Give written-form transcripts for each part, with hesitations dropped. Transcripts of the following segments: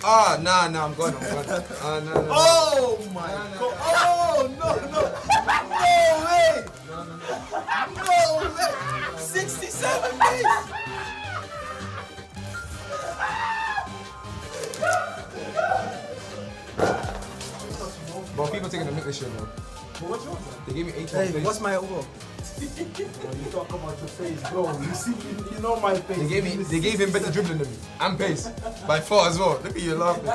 Nah, I'm gone. No. Oh my god. Oh, no. No way. 67 days. Bro, people taking the this shit, bro. What's yours? They gave me 8 Hey, days. what's my overall? You talk about your face, bro. You see, you know my face. They gave him better dribbling than me. And pace. By far as well. Look at you laughing.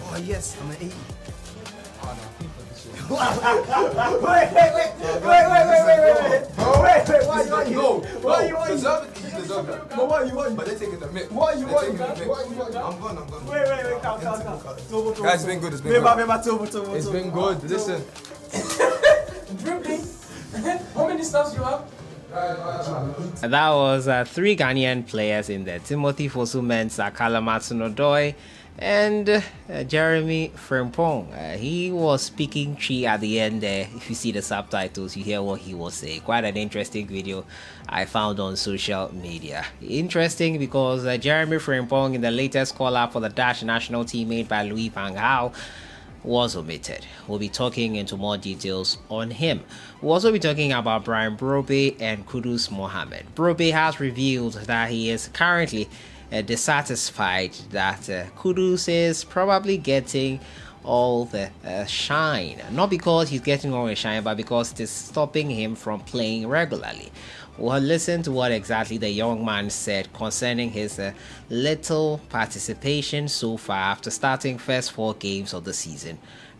Oh yes, I'm an 80. Wait. Why you want? Deserve it. You deserve it. But what you want? But they're taking the mic. What you want? I'm gone. Wait, calm. Guys, it's been good. It's been good. It's been good. Listen. Dribbling. How many stars you have? That was 3 Ghanaian players in there: Timothy Fosu Mensah, Kalamatsunodoy, and Jeremie Frimpong. He was speaking Tree at the end there. If you see the subtitles, you hear what he was saying. Quite an interesting video I found on social media. Interesting because Jeremie Frimpong, in the latest call-up for the Dutch national team made by Louis van Gaal, was omitted. We'll be talking into more details on him. We'll also be talking about Brian Brobbey and Kudus Mohammed. Brobbey has revealed that he is currently dissatisfied that Kudus is probably getting all the shine. Not because he's getting all the shine, but because it is stopping him from playing regularly. We'll listen to what exactly the young man said concerning his little participation so far after starting first 4 games of the season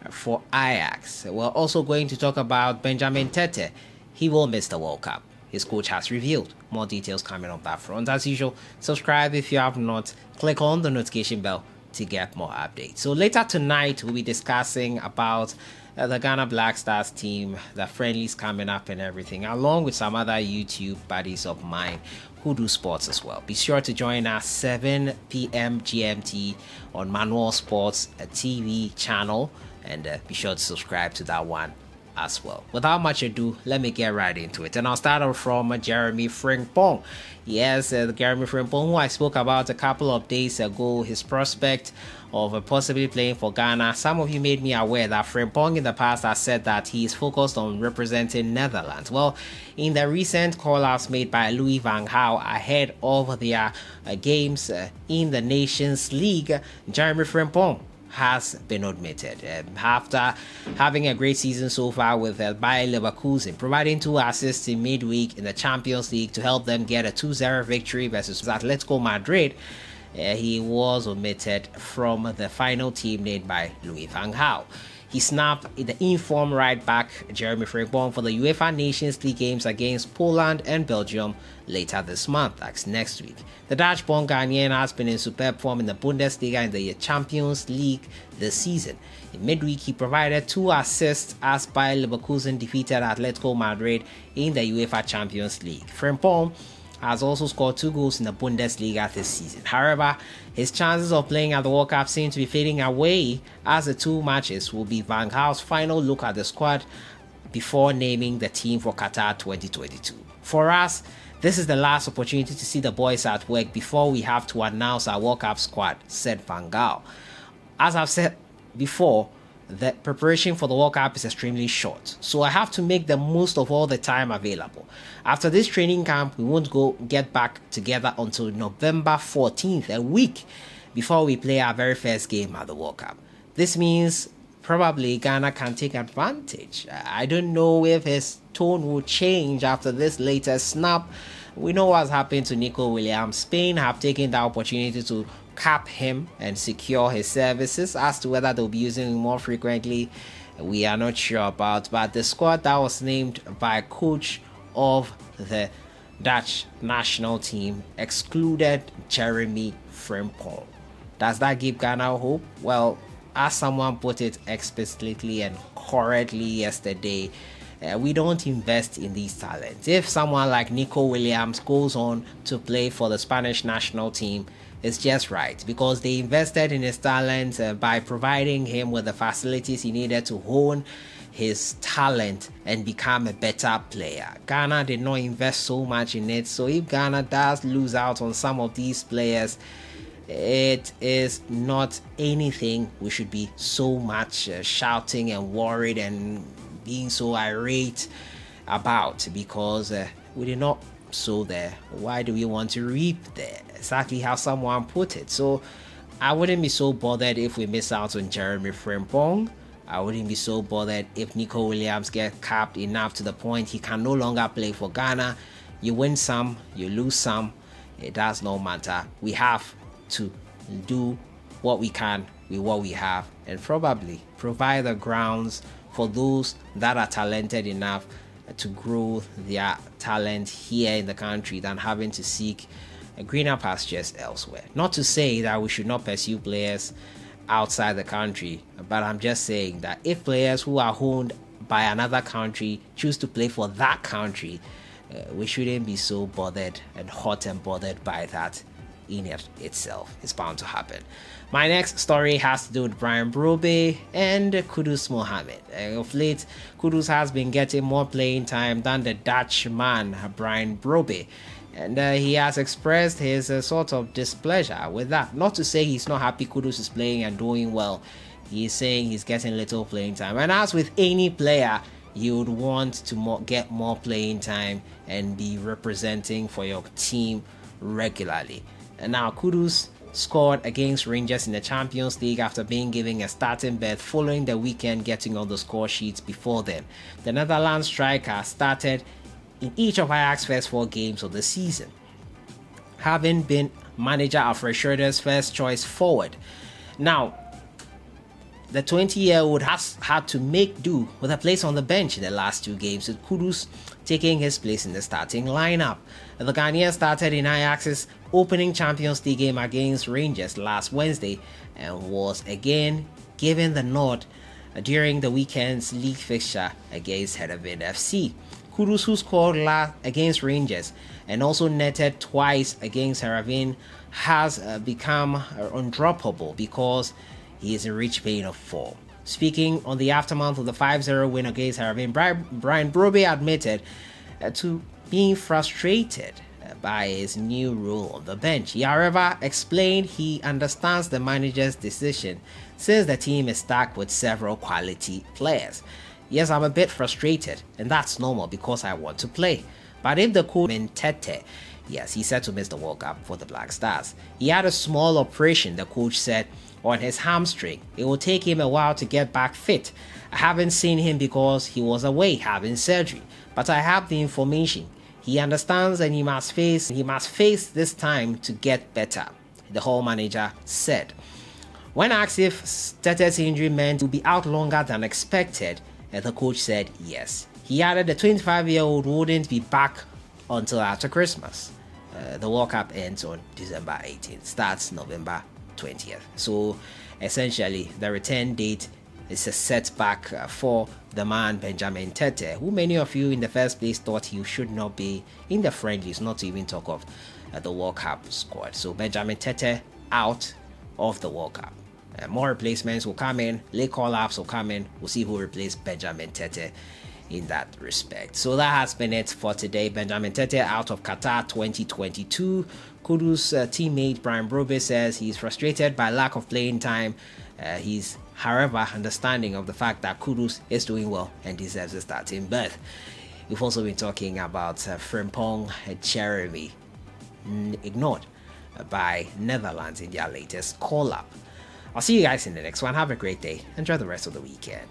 for Ajax. We're also going to talk about Benjamin Tete. He will miss the World Cup. His coach has revealed. More details coming on that front. As usual, subscribe if you have not. Click on the notification bell to get more updates. So later tonight, we'll be discussing about the Ghana Black Stars team, the friendlies coming up and everything, along with some other YouTube buddies of mine who do sports as well. Be sure to join us 7 p.m. GMT on Manual Sports TV channel, and be sure to subscribe to that one as well. Without much ado, let me get right into it. And I'll start off from Jeremie Frimpong. Yes, Jeremie Frimpong, who I spoke about a couple of days ago, his prospect of possibly playing for Ghana. Some of you made me aware that Frimpong in the past has said that he is focused on representing Netherlands. Well, in the recent call-outs made by Louis van Gaal ahead of their games in the Nations League, Jeremie Frimpong has been omitted after having a great season so far with Bayer Leverkusen, providing 2 assists in midweek in the Champions League to help them get a 2-0 victory versus Atletico Madrid. He was omitted from the final team named by Louis van Gaal. He snapped the informed right back Jeremie Frimpong for the UEFA Nations League games against Poland and Belgium later this month, that's next week. The Dutch-born Ghanaian has been in superb form in the Bundesliga and the Champions League this season. In midweek, he provided 2 assists as Bayer Leverkusen defeated Atletico Madrid in the UEFA Champions League. Frimpong has also scored 2 goals in the Bundesliga this season. However, his chances of playing at the World Cup seem to be fading away, as the 2 matches will be Van Gaal's final look at the squad before naming the team for Qatar 2022. For us, this is the last opportunity to see the boys at work before we have to announce our World Cup squad, said Van Gaal. As I've said before, the preparation for the World Cup is extremely short, so I have to make the most of all the time available. After this training camp, we won't get back together until November 14th, a week before we play our very first game at the World Cup. This means probably Ghana can take advantage. I don't know if his tone will change after this latest snap. We know what's happened to Nico Williams. Spain have taken the opportunity to cap him and secure his services. As to whether they'll be using him more frequently, we are not sure about. But the squad that was named by coach of the Dutch national team excluded Jeremie Frimpong. Does that give Ghana hope? Well, as someone put it explicitly and correctly yesterday, we don't invest in these talents. If someone like Nico Williams goes on to play for the Spanish national team, it's just right, because they invested in his talent by providing him with the facilities he needed to hone his talent and become a better player. Ghana did not invest so much in it, so if Ghana does lose out on some of these players, it is not anything we should be so much shouting and worried and being so irate about, because we did not sow there. Why do we want to reap there? Exactly how someone put it. So I wouldn't be so bothered if we miss out on Jeremie Frimpong. I wouldn't be so bothered if Nico Williams gets capped enough to the point he can no longer play for Ghana. You win some, you lose some, it does not matter. We have to do what we can with what we have, and probably provide the grounds for those that are talented enough to grow their talent here in the country than having to seek greener pastures elsewhere. Not to say that we should not pursue players outside the country, but I'm just saying that if players who are owned by another country choose to play for that country, we shouldn't be so bothered and hot and bothered by that in it itself. It's bound to happen. My next story has to do with Brian Brobbey and Kudus Mohammed. Of late, Kudus has been getting more playing time than the Dutch man Brian Brobbey, and he has expressed his sort of displeasure with that. Not to say he's not happy Kudus is playing and doing well. He's saying he's getting little playing time, and as with any player, you would want to get more playing time and be representing for your team regularly. And now Kudus scored against Rangers in the Champions League after being given a starting berth following the weekend getting on the score sheets before then. The Netherlands striker started in each of Ajax's first 4 games of the season, having been manager Alfred Schroeder's first choice forward. Now, the 20-year-old has had to make do with a place on the bench in the last 2 games, with Kudus taking his place in the starting lineup. The Ghanaian started in Ajax's opening Champions League game against Rangers last Wednesday and was again given the nod during the weekend's league fixture against Heerenveen FC. Kudus, who scored last against Rangers and also netted twice against Heerenveen, has become undroppable because he is in rich vein of form. Speaking on the aftermath of the 5-0 win against Heerenveen, Brian Brobbey admitted to being frustrated by his new role on the bench. He, however, explained he understands the manager's decision since the team is stacked with several quality players. Yes, I'm a bit frustrated, and that's normal because I want to play. But if the coach Tete, yes, he said to miss the World Cup for the Black Stars. He had a small operation, the coach said, on his hamstring. It will take him a while to get back fit. I haven't seen him because he was away having surgery, but I have the information. He understands and he must face this time to get better, the Hall manager said. When asked if Tete's injury meant to be out longer than expected, the coach said yes. He added the 25-year-old wouldn't be back until after Christmas. The World Cup ends on December 18th, starts November 20th. So essentially, the return date is a setback for the man Benjamin Tete, who many of you in the first place thought he should not be in the friendlies, not to even talk of the World Cup squad. So Benjamin Tete out of the World Cup. More replacements will come in, late call-ups will come in. We'll see who replaced Benjamin Tete in that respect. So that has been it for today. Benjamin Tete out of Qatar 2022. Kudus teammate Brian Brobbey says he's frustrated by lack of playing time. He's, however, understanding of the fact that Kudus is doing well and deserves a starting berth. We've also been talking about Frimpong Jeremie, ignored by Netherlands in their latest call-up. I'll see you guys in the next one. Have a great day. Enjoy the rest of the weekend.